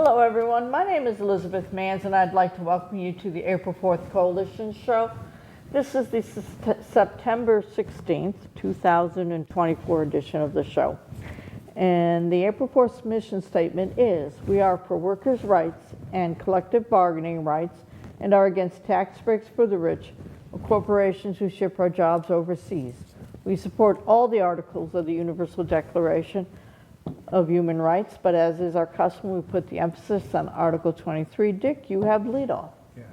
Hello everyone, my name is Elizabeth Manns and I'd like to welcome you to the April 4th Coalition Show. This is the September 16th, 2024 edition of the show. And the April 4th mission statement is, we are for workers' rights and collective bargaining rights and are against tax breaks for the rich or corporations who ship our jobs overseas. We support all the articles of the Universal Declaration of Human Rights, but as is our custom, we put the emphasis on Article 23. Dick, you have lead off. Yes.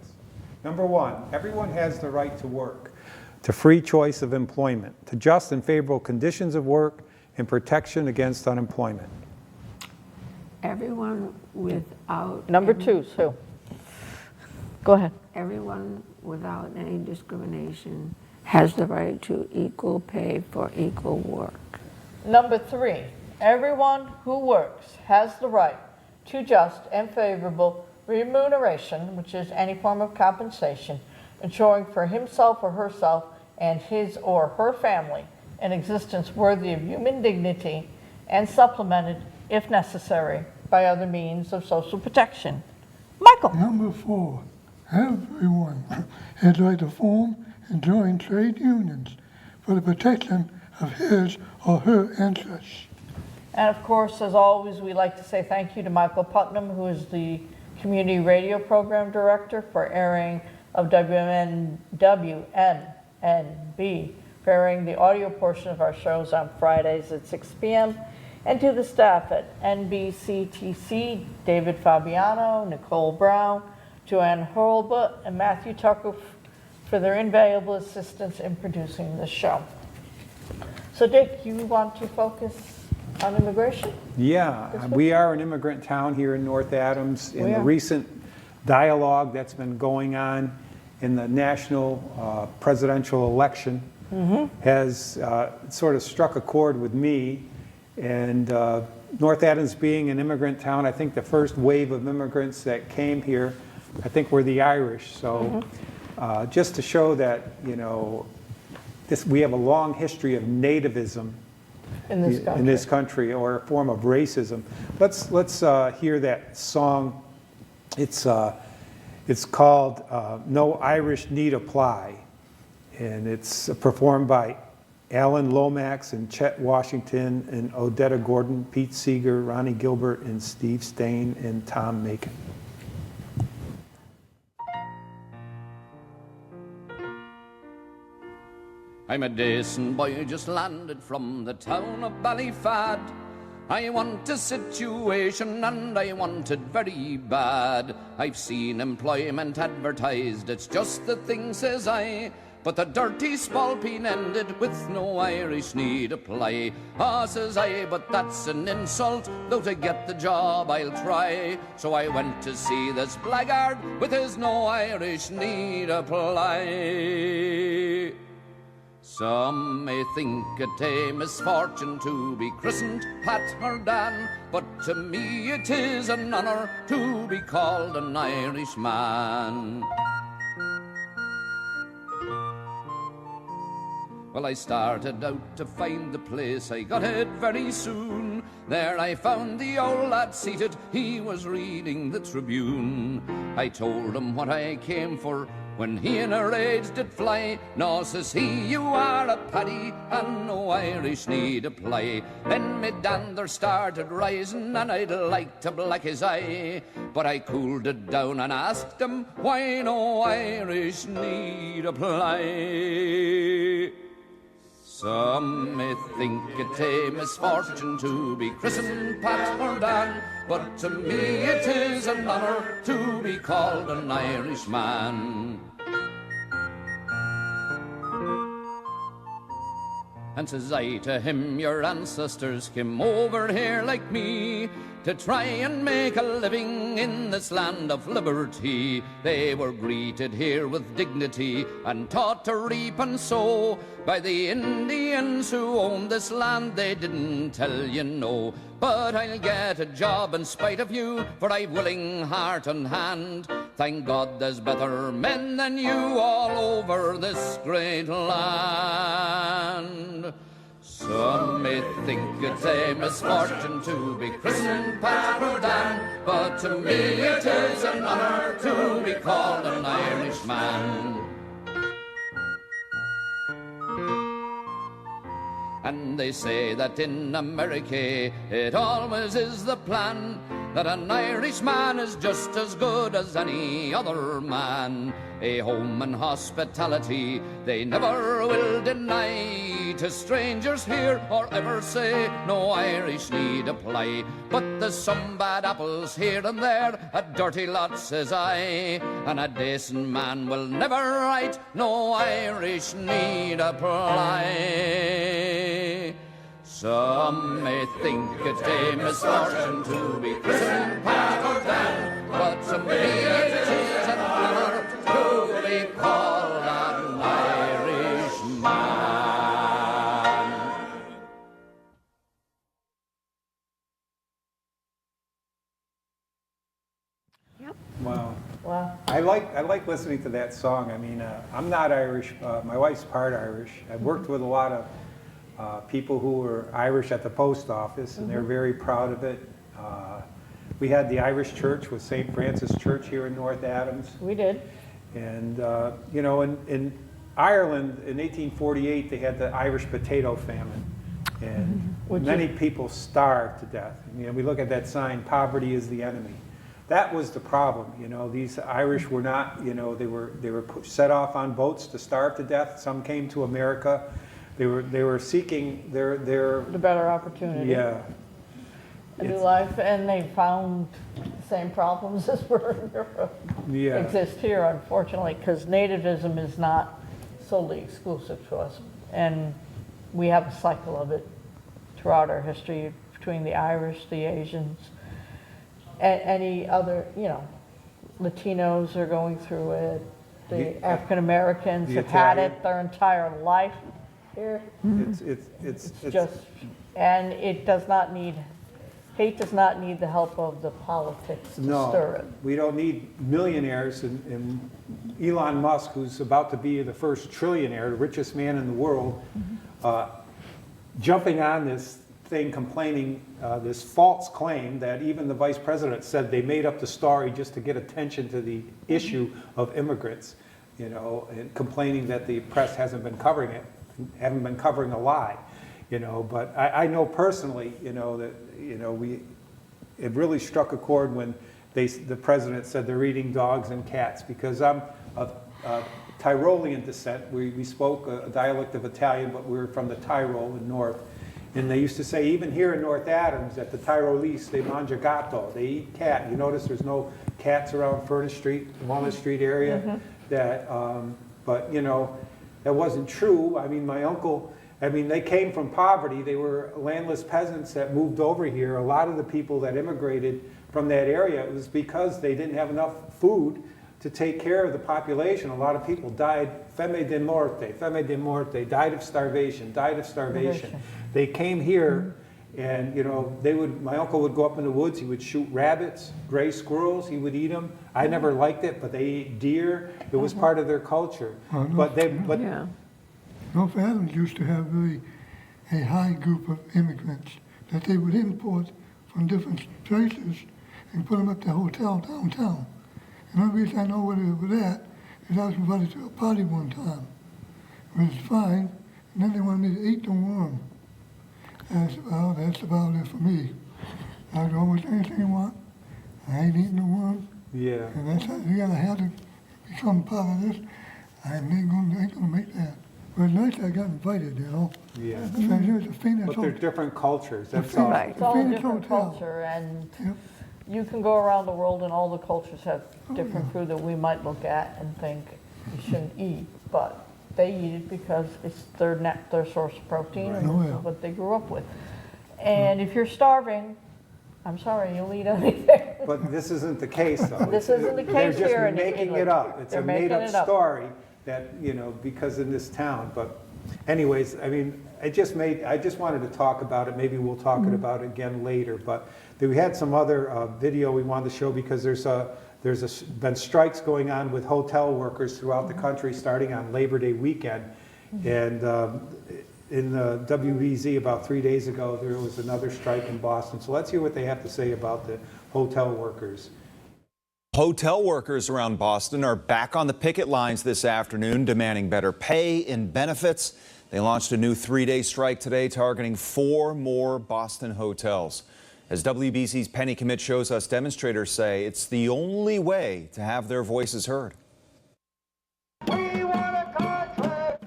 Number one, everyone has the right to work, to free choice of employment, to just and favorable conditions of work, and protection against unemployment. Everyone without... Number two, Sue. Go ahead. Everyone without any discrimination has the right to equal pay for equal work. Number three, everyone who works has the right to just and favorable remuneration, which is any form of compensation, ensuring for himself or herself and his or her family an existence worthy of human dignity and supplemented, if necessary, by other means of social protection. Michael. Number 4, everyone has the right to form and join trade unions for the protection of his or her interests. And of course, as always, we like to say thank you to Michael Putnam, who is the Community Radio Program Director for airing of WNNB, for airing the audio portion of our shows on Fridays at 6 p.m., and to the staff at NBCTC, David Fabiano, Nicole Brown, Joanne Hurlbut, and Matthew Tucker for their invaluable assistance in producing this show. So Dick, you want to focus on immigration? Yeah, we are an immigrant town here in North Adams. In the recent dialogue that's been going on in the national presidential election has sort of struck a chord with me. And North Adams being an immigrant town, I think the first wave of immigrants that came here, I think were the Irish. So just to show that, you know, we have a long history of nativism in this country, or a form of racism. Let's hear that song. It's called "No Irish Need Apply," and it's performed by Alan Lomax and Chet Washington and Odetta Gordon, Pete Seeger, Ronnie Gilbert, and Steve Stain and Tom Macon. I'm a decent boy just landed from the town of Ballyfad. I want a situation and I want it very bad. I've seen employment advertised, it's just the thing, says I. But the dirty spalpeen ended with no Irish need apply. Ah, says I, but that's an insult, though to get the job I'll try. So I went to see this blackguard with his no Irish need apply. Some may think it a misfortune to be christened Pat or Dan, but to me it is an honour to be called an Irishman. Well, I started out to find the place, I got it very soon. There I found the old lad seated, he was reading the Tribune. I told him what I came for, when he in a rage did fly. No, says he, you are a paddy, and no Irish need apply. Then me dander started rising, and I'd like to black his eye. But I cooled it down and asked him, why no Irish need apply? Some may think it a misfortune to be christened Pat or Dan, but to me it is an honour to be called an Irishman. And says I to him, your ancestors came over here like me to try and make a living in this land of liberty. They were greeted here with dignity and taught to reap and sow by the Indians who owned this land. They didn't tell you no. But I'll get a job in spite of you, for I've willing heart and hand. Thank God there's better men than you all over this great land. Some may think it's a misfortune to be christened Pat or Dan, but to me it is an honor to be called an Irishman. And they say that in America it always is the plan that an Irishman is just as good as any other man. A home and hospitality they never will deny to strangers here or ever say no Irish need apply. But there's some bad apples here and there, a dirty lot says I, and a decent man will never write no Irish need apply. Some may think it's a misfortune to be christened Pat or Dan, but to me it is an honor to be called an Irishman. Wow. Wow. I like listening to that song. I mean, I'm not Irish. My wife's part Irish. I've worked with a lot of people who were Irish at the post office, and they're very proud of it. We had the Irish church with St. Francis Church here in North Adams. We did. And, you know, in Ireland in 1848, they had the Irish potato famine. And many people starved to death. You know, we look at that sign, poverty is the enemy. That was the problem. You know, these Irish were not, you know, they were set off on boats to starve to death. Some came to America. They were seeking their The better opportunity. yeah. A new life, and they found the same problems as Yeah. exist here, unfortunately, because nativism is not solely exclusive to us. And we have a cycle of it throughout our history between the Irish, the Asians, any other, you know, Latinos are going through it. The African Americans the have had Italian. it their entire life here. It's Just, and it does not need, hate does not need the help of the politics to stir it. We don't need millionaires and Elon Musk, who's about to be the first trillionaire, the richest man in the world, jumping on this thing, complaining, this false claim that even the vice president said they made up the story just to get attention to the issue of immigrants, you know, and complaining that the press hasn't been covering it, haven't been covering a lie, you know. But I know personally, you know, that, you know, it really struck a chord when the president said they're eating dogs and cats, because I'm of Tyrolean descent. We spoke a dialect of Italian, but we were from the Tyrol in North. And they used to say, even here in North Adams, at the Tyrolese, they mangia gatto, they eat cat. You notice there's no cats around Furnace Street, Walnut Street area. That, but you know, that wasn't true. I mean, my uncle, I mean, they came from poverty. They were landless peasants that moved over here. A lot of the people that immigrated from that area, it was because they didn't have enough food to take care of the population. A lot of people died, fame de morte, died of starvation. They came here, and you know, my uncle would go up in the woods, he would shoot rabbits, gray squirrels, he would eat them. I never liked it, but they ate deer. It was part of their culture. But Yeah. North Adams used to have a high group of immigrants that they would import from different places and put them at the hotel downtown. And the only reason I know where they were at is I was invited to a party one time. It was fine, and then they wanted me to eat the worm. And I said, well, that's about it for me. I'll do almost anything you want. I ain't eating the worm. yeah. And that's how you gotta have to become part of this. I ain't gonna make that. But it's nice I got invited, you know. Yeah. So here's the Phoenix But they're Hotel. different cultures, that's all. Right. It's all a Phoenix different Hotel. culture, and Yep. you can go around the world and all the cultures have different food that we might look at and think you shouldn't eat, but they eat it because it's their source of protein and Oh, yeah. what they grew up with. And if you're starving, I'm sorry, you'll eat anything. But this isn't the case, though. This isn't the case here They're in just making England. it up. It's They're a making made-up it up. story that, you know, because in this town. But anyways, I mean, I just wanted to talk about it. Maybe we'll talk about it again later. But we had some other video we wanted to show, because there's been strikes going on with hotel workers throughout the country starting on Labor Day weekend. And in the WBZ about 3 days ago, there was another strike in Boston. So let's hear what they have to say about the hotel workers. Hotel workers around Boston are back on the picket lines this afternoon, demanding better pay and benefits. They launched a new 3-day strike today, targeting 4 more Boston hotels. As WBZ's Penny Commit shows us, demonstrators say it's the only way to have their voices heard.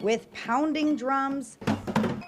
With pounding drums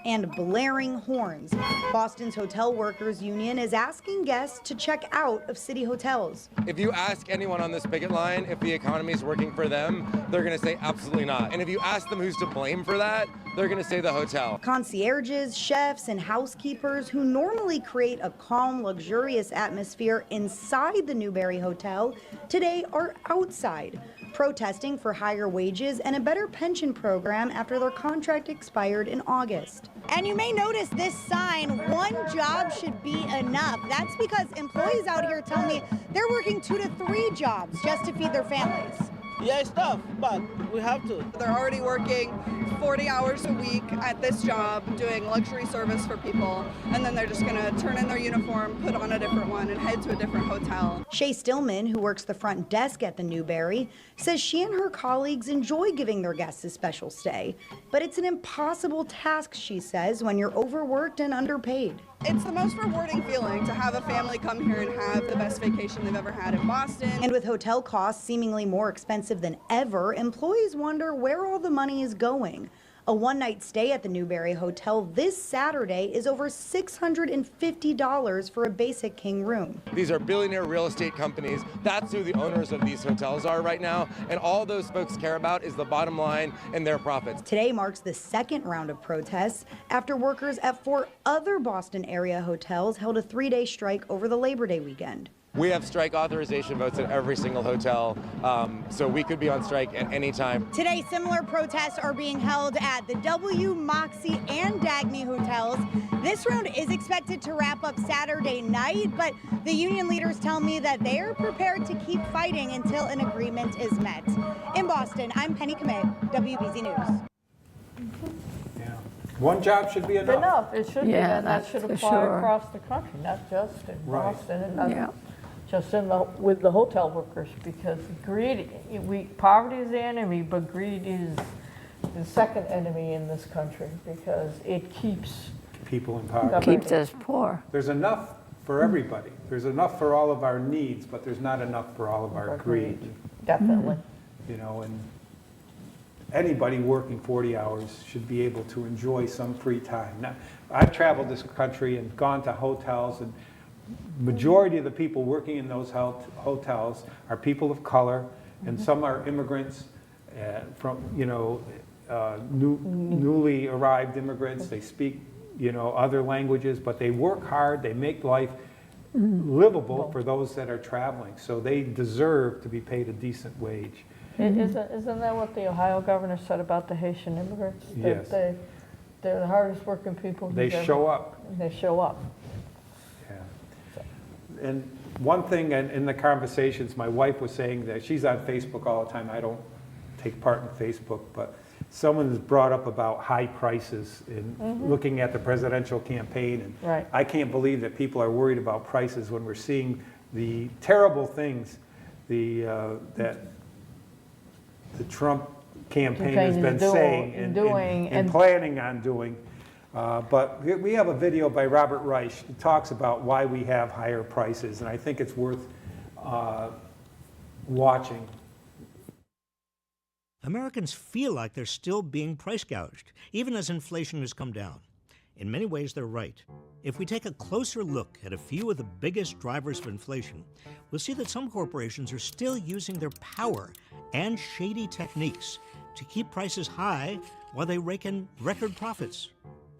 and blaring horns, Boston's Hotel Workers Union is asking guests to check out of city hotels. If you ask anyone on this picket line if the economy is working for them, they're going to say absolutely not. And if you ask them who's to blame for that, they're going to say the hotel. Concierges, chefs, and housekeepers who normally create a calm, luxurious atmosphere inside the Newberry Hotel today are outside, protesting for higher wages and a better pension program after their contract expired in August. And you may notice this sign, "One job should be enough." That's because employees out here tell me they're working 2 to 3 jobs just to feed their families. Yeah, it's tough, but we have to. They're already working 40 hours a week at this job, doing luxury service for people, and then they're just gonna turn in their uniform, put on a different one, and head to a different hotel. Shay Stillman, who works the front desk at the Newberry, says she and her colleagues enjoy giving their guests a special stay, but it's an impossible task, she says, when you're overworked and underpaid. It's the most rewarding feeling to have a family come here and have the best vacation they've ever had in Boston. And with hotel costs seemingly more expensive than ever, employees wonder where all the money is going. A one-night stay at the Newberry Hotel this Saturday is over $650 for a basic king room. These are billionaire real estate companies. That's who the owners of these hotels are right now. And all those folks care about is the bottom line and their profits. Today marks the second round of protests after workers at 4 other Boston area hotels held a 3-day strike over the Labor Day weekend. We have strike authorization votes at every single hotel, so we could be on strike at any time. Today, similar protests are being held at the W, Moxie, and Dagny hotels. This round is expected to wrap up Saturday night, but the union leaders tell me that they are prepared to keep fighting until an agreement is met. In Boston, I'm Penny Commit, WBZ News. Yeah. One job should be enough. Enough, it should be, Yeah, and that that's should for apply sure. across the country, not just in Right. Boston and not Yeah. just with the hotel workers, because greed, poverty is the enemy, but greed is the second enemy in this country, because it keeps People in poverty. Keeps us poor. There's enough for everybody. There's enough for all of our needs, but there's not enough for all of our greed. Definitely. You know, and anybody working 40 hours should be able to enjoy some free time. Now, I've traveled this country and gone to hotels, and majority of the people working in those hotels are people of color, and some are immigrants from, newly arrived immigrants. They speak, other languages, but they work hard. They make life livable for those that are traveling. So they deserve to be paid a decent wage. Isn't that what the Ohio governor said about the Haitian immigrants? Yes. They're the hardest working people. They show up. They show up. Yeah. And one thing in the conversations, my wife was saying that she's on Facebook all the time. I don't take part in Facebook, but someone has brought up about high prices in looking at the presidential campaign. And Right. I can't believe that people are worried about prices when we're seeing the terrible things that the Trump campaign has Campaign been is saying and doing, and and- planning on doing. But we have a video by Robert Reich that talks about why we have higher prices, and I think it's worth watching. Americans feel like they're still being price gouged, even as inflation has come down. In many ways, they're right. If we take a closer look at a few of the biggest drivers of inflation, we'll see that some corporations are still using their power and shady techniques to keep prices high while they rake in record profits.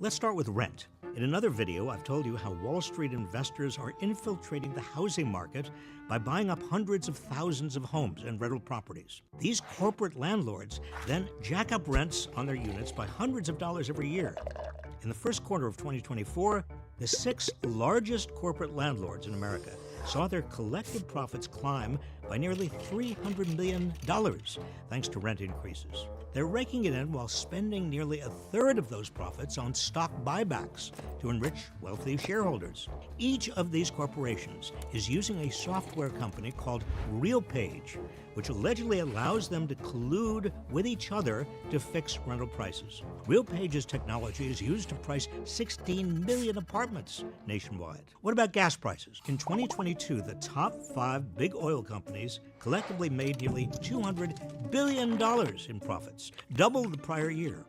Let's start with rent. In another video, I've told you how Wall Street investors are infiltrating the housing market by buying up hundreds of thousands of homes and rental properties. These corporate landlords then jack up rents on their units by hundreds of dollars every year. In the first quarter of 2024, the 6 largest corporate landlords in America saw their collective profits climb by nearly $300 million, thanks to rent increases. They're raking it in while spending nearly a third of those profits on stock buybacks to enrich wealthy shareholders. Each of these corporations is using a software company called RealPage, which allegedly allows them to collude with each other to fix rental prices. RealPage's technology is used to price 16 million apartments nationwide. What about gas prices? In 2022, the top 5 big oil companies collectively made nearly $200 billion in profits, double the prior year.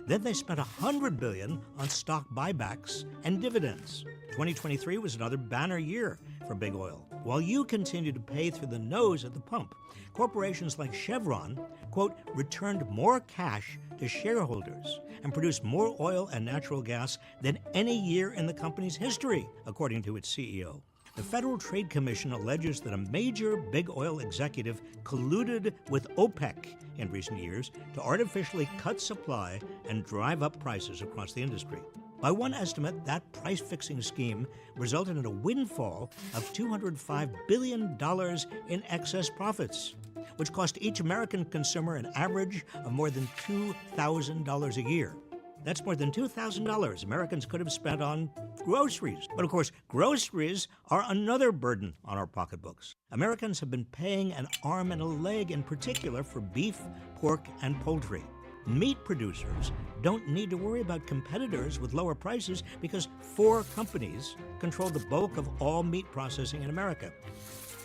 Then they spent $100 billion on stock buybacks and dividends. 2023 was another banner year for big oil. While you continue to pay through the nose at the pump, corporations like Chevron, quote, returned more cash to shareholders and produced more oil and natural gas than any year in the company's history, according to its CEO. The Federal Trade Commission alleges that a major big oil executive colluded with OPEC in recent years to artificially cut supply and drive up prices across the industry. By one estimate, that price-fixing scheme resulted in a windfall of $205 billion in excess profits, which cost each American consumer an average of more than $2,000 a year. That's more than $2,000 Americans could have spent on groceries. But of course, groceries are another burden on our pocketbooks. Americans have been paying an arm and a leg in particular for beef, pork, and poultry. Meat producers don't need to worry about competitors with lower prices because 4 companies control the bulk of all meat processing in America.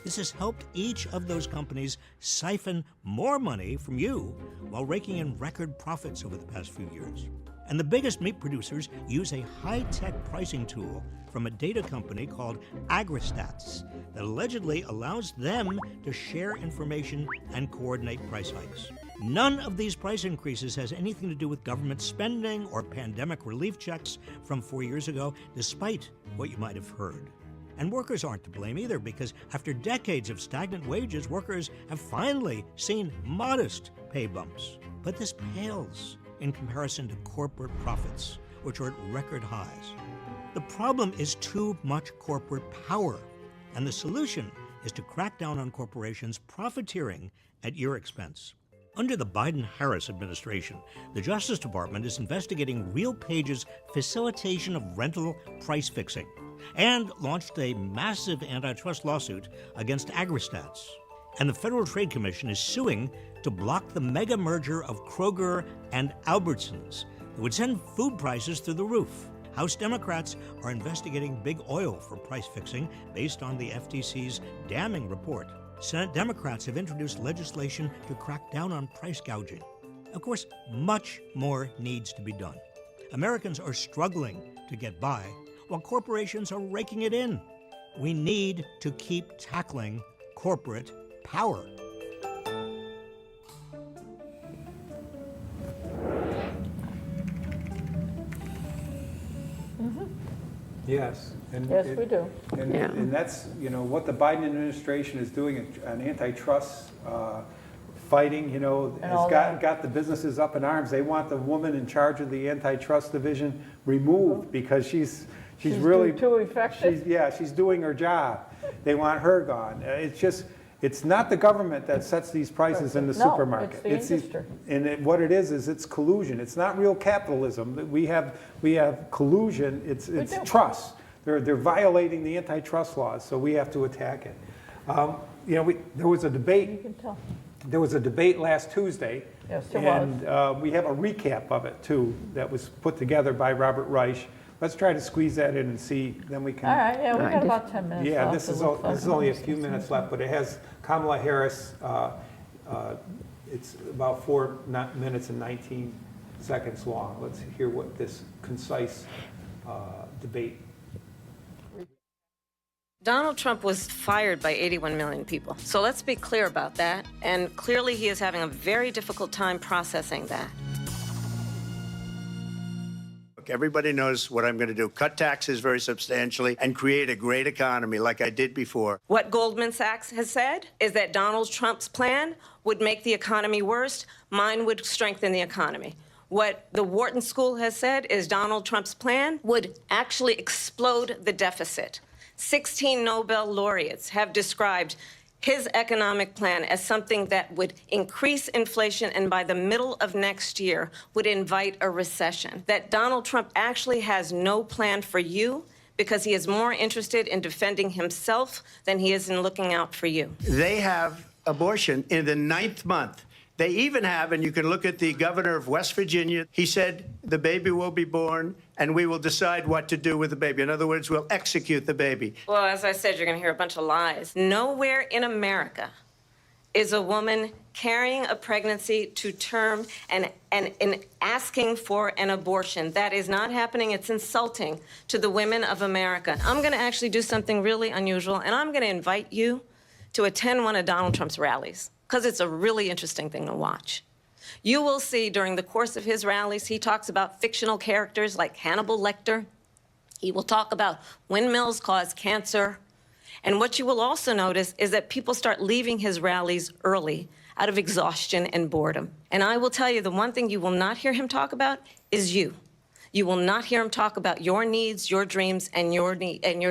This has helped each of those companies siphon more money from you while raking in record profits over the past few years. And the biggest meat producers use a high-tech pricing tool from a data company called AgriStats that allegedly allows them to share information and coordinate price hikes. None of these price increases has anything to do with government spending or pandemic relief checks from 4 years ago, despite what you might have heard. And workers aren't to blame either, because after decades of stagnant wages, workers have finally seen modest pay bumps. But this pales in comparison to corporate profits, which are at record highs. The problem is too much corporate power, and the solution is to crack down on corporations profiteering at your expense. Under the Biden-Harris administration, the Justice Department is investigating RealPage's facilitation of rental price fixing and launched a massive antitrust lawsuit against AgriStats. And the Federal Trade Commission is suing to block the mega merger of Kroger and Albertsons that would send food prices through the roof. House Democrats are investigating big oil for price fixing based on the FTC's damning report. Senate Democrats have introduced legislation to crack down on price gouging. Of course, much more needs to be done. Americans are struggling to get by, while corporations are raking it in. We need to keep tackling corporate power. Yes. And Yes, we do. And that's, what the Biden administration is doing on antitrust fighting, has got the businesses up in arms. They want the woman in charge of the antitrust division removed because she's really too effective. She's doing her job. They want her gone. It's not the government that sets these prices in the supermarket. It's the industry. And what it is it's collusion. It's not real capitalism. We have collusion. It's trust. They're violating the antitrust laws, so we have to attack it. There was a debate. You can tell. There was a debate last Tuesday. Yes, there was. And we have a recap of it too that was put together by Robert Reich. Let's try to squeeze that in and see. Then we can. All right. Yeah, we've got about 10 minutes Yeah, left. this is only a few minutes left, but it has Kamala Harris. It's about 4 minutes and 19 seconds long. Let's hear what this concise debate. Donald Trump was fired by 81 million people. So let's be clear about that. And clearly he is having a very difficult time processing that. Everybody knows what I'm going to do. Cut taxes very substantially and create a great economy like I did before. What Goldman Sachs has said is that Donald Trump's plan would make the economy worse. Mine would strengthen the economy. What the Wharton School has said is Donald Trump's plan would actually explode the deficit. 16 Nobel laureates have described his economic plan as something that would increase inflation and by the middle of next year would invite a recession. That Donald Trump actually has no plan for you because he is more interested in defending himself than he is in looking out for you. They have abortion in the 9th month. They even have, and you can look at the governor of West Virginia, he said the baby will be born and we will decide what to do with the baby. In other words, we'll execute the baby. Well, as I said, you're going to hear a bunch of lies. Nowhere in America is a woman carrying a pregnancy to term and asking for an abortion. That is not happening. It's insulting to the women of America. I'm going to actually do something really unusual, and I'm going to invite you to attend one of Donald Trump's rallies, because it's a really interesting thing to watch. You will see during the course of his rallies, he talks about fictional characters like Hannibal Lecter. He will talk about windmills cause cancer. And what you will also notice is that people start leaving his rallies early out of exhaustion and boredom. And I will tell you, the one thing you will not hear him talk about is you. You will not hear him talk about your needs, your dreams, and your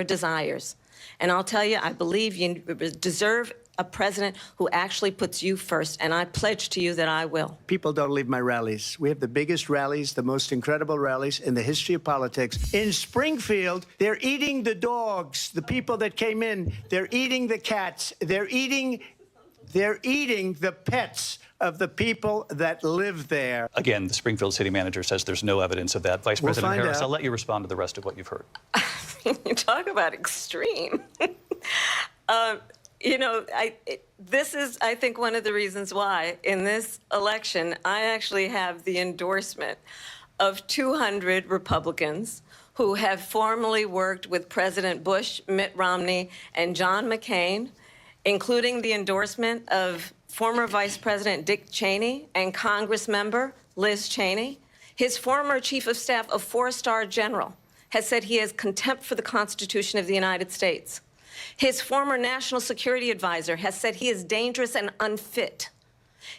desires. And I'll tell you, I believe you deserve a president who actually puts you first, and I pledge to you that I will. People don't leave my rallies. We have the biggest rallies, the most incredible rallies in the history of politics. In Springfield, they're eating the dogs, the people that came in. They're eating the cats. They're eating the pets of the people that live there. Again, the Springfield city manager says there's no evidence of that. Vice President Harris, I'll let you respond to the rest of what you've heard. You talk about extreme. You know, this is, I think, one of the reasons why in this election, I actually have the endorsement of 200 Republicans who have formerly worked with President Bush, Mitt Romney, and John McCain, including the endorsement of former Vice President Dick Cheney and Congress member Liz Cheney. His former chief of staff, a 4-star general, has said he has contempt for the Constitution of the United States. His former national security advisor has said he is dangerous and unfit.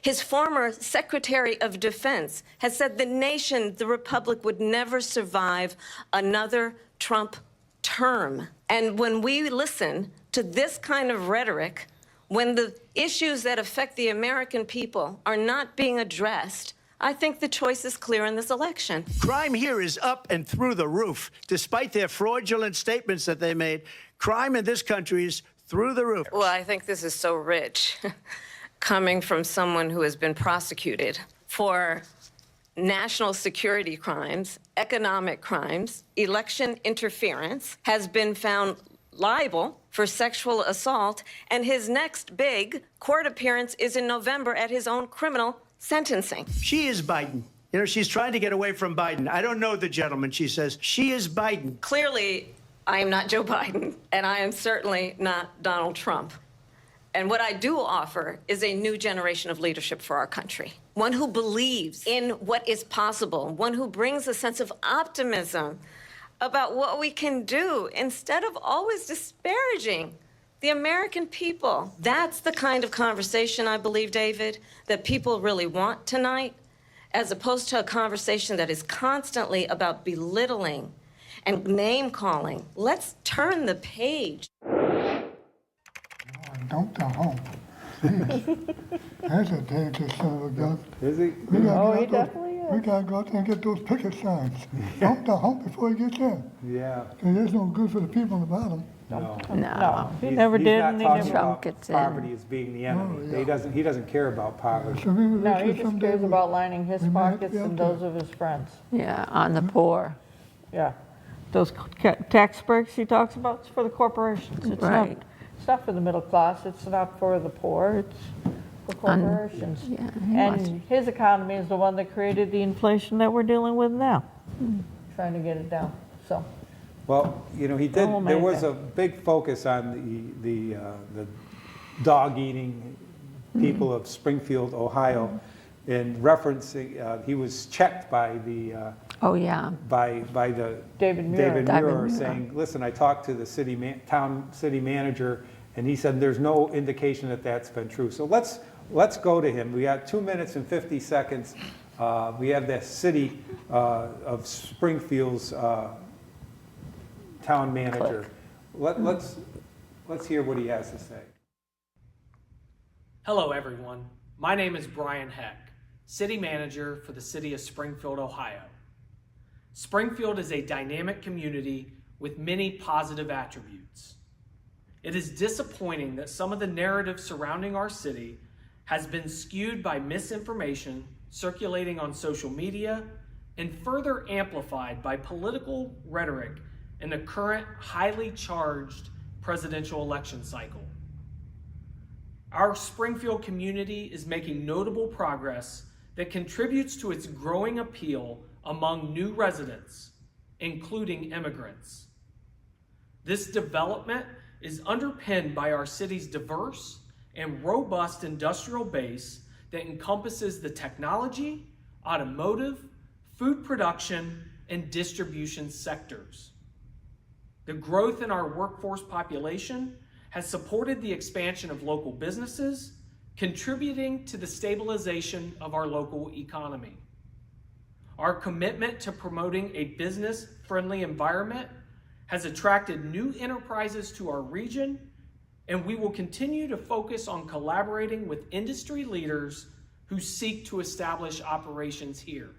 His former Secretary of Defense has said the nation, the republic, would never survive another Trump term. And when we listen to this kind of rhetoric, when the issues that affect the American people are not being addressed, I think the choice is clear in this election. Crime here is up and through the roof. Despite their fraudulent statements that they made, crime in this country is through the roof. Well, I think this is so rich, coming from someone who has been prosecuted for national security crimes, economic crimes, election interference, has been found liable for sexual assault, and his next big court appearance is in November at his own criminal sentencing. She is Biden. You know, she's trying to get away from Biden. I don't know the gentleman, she says. She is Biden. Clearly, I am not Joe Biden, and I am certainly not Donald Trump. And what I do offer is a new generation of leadership for our country. One who believes in what is possible, one who brings a sense of optimism about what we can do instead of always disparaging the American people. That's the kind of conversation, I believe, David, that people really want tonight, as opposed to a conversation that is constantly about belittling and name-calling. Let's turn the page. Don't go home. That's a dangerous son of a gun. Is he? He definitely is. We gotta go out there and get those picket signs. Don't go home before he gets in. Yeah. 'Cause there's no good for the people on the bottom. No, he never did, and he never. Trump gets poverty as being the enemy. He doesn't care about poverty. So maybe No, he we just cares about lining his pockets and those of his friends. Yeah, on the poor. Yeah. Those tax breaks he talks about, it's for the corporations. It's Right. It's not for the middle class, it's not for the poor, it's for corporations. Yeah, And his economy is the one that created the inflation that we're dealing with now. Trying to get it down, so. Well, you know, he did. Oh, There was amazing. a big focus on the dog-eating people of Springfield, Ohio, in referencing. He was checked by the Oh, yeah. by the David Muir. Muir. saying, "Listen, I talked to the town city manager, and he said there's no indication that that's been true." So let's go to him. We got 2 minutes and 50 seconds. We have the city of Springfield's town manager. Let's hear what he has to say. Hello, everyone. My name is Brian Heck, City Manager for the City of Springfield, Ohio. Springfield is a dynamic community with many positive attributes. It is disappointing that some of the narrative surrounding our city has been skewed by misinformation circulating on social media and further amplified by political rhetoric in the current highly charged presidential election cycle. Our Springfield community is making notable progress that contributes to its growing appeal among new residents, including immigrants. This development is underpinned by our city's diverse and robust industrial base that encompasses the technology, automotive, food production, and distribution sectors. The growth in our workforce population has supported the expansion of local businesses, contributing to the stabilization of our local economy. Our commitment to promoting a business-friendly environment has attracted new enterprises to our region, and we will continue to focus on collaborating with industry leaders who seek to establish operations here.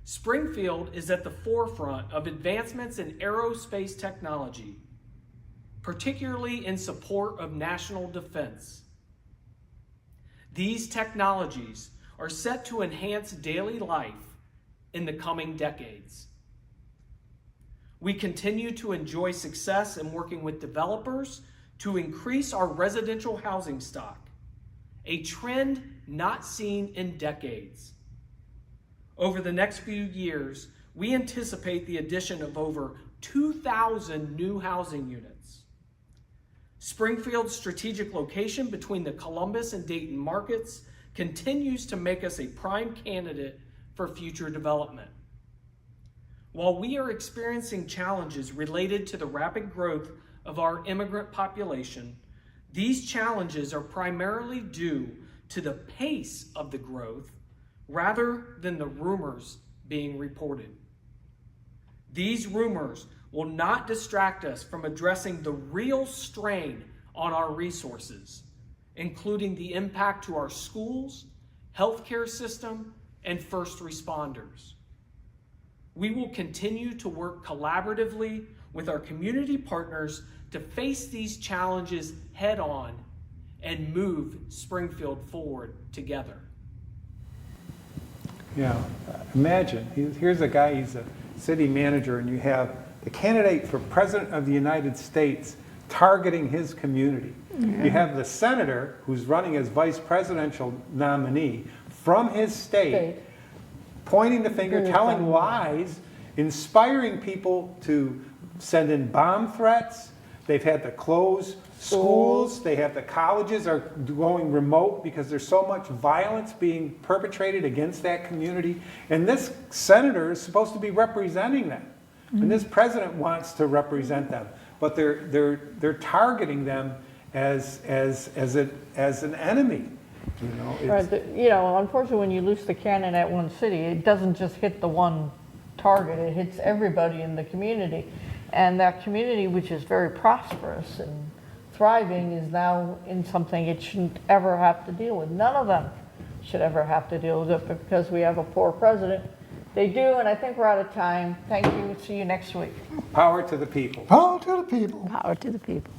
Springfield is at the forefront of advancements in aerospace technology, particularly in support of national defense. These technologies are set to enhance daily life in the coming decades. We continue to enjoy success in working with developers to increase our residential housing stock, a trend not seen in decades. Over the next few years, we anticipate the addition of over 2,000 new housing units. Springfield's strategic location between the Columbus and Dayton markets continues to make us a prime candidate for future development. While we are experiencing challenges related to the rapid growth of our immigrant population, these challenges are primarily due to the pace of the growth rather than the rumors being reported. These rumors will not distract us from addressing the real strain on our resources, including the impact to our schools, healthcare system, and first responders. We will continue to work collaboratively with our community partners to face these challenges head on and move Springfield forward together. Yeah, imagine, here's a guy, he's a city manager, and you have the candidate for president of the United States targeting his community. Yeah. You have the senator who's running as vice presidential nominee from his state, pointing the finger, telling lies, inspiring people to send in bomb threats. They've had to close schools. They have the colleges are going remote because there's so much violence being perpetrated against that community. And this senator is supposed to be representing them. And this president wants to represent them. But they're targeting them as an enemy. Unfortunately, when you lose the cannon at one city, it doesn't just hit the one target, it hits everybody in the community. And that community, which is very prosperous and thriving, is now in something it shouldn't ever have to deal with. None of them should ever have to deal with it, but because we have a poor president, they do, and I think we're out of time. Thank you. See you next week. Power to the people. Power to the people. Power to the people.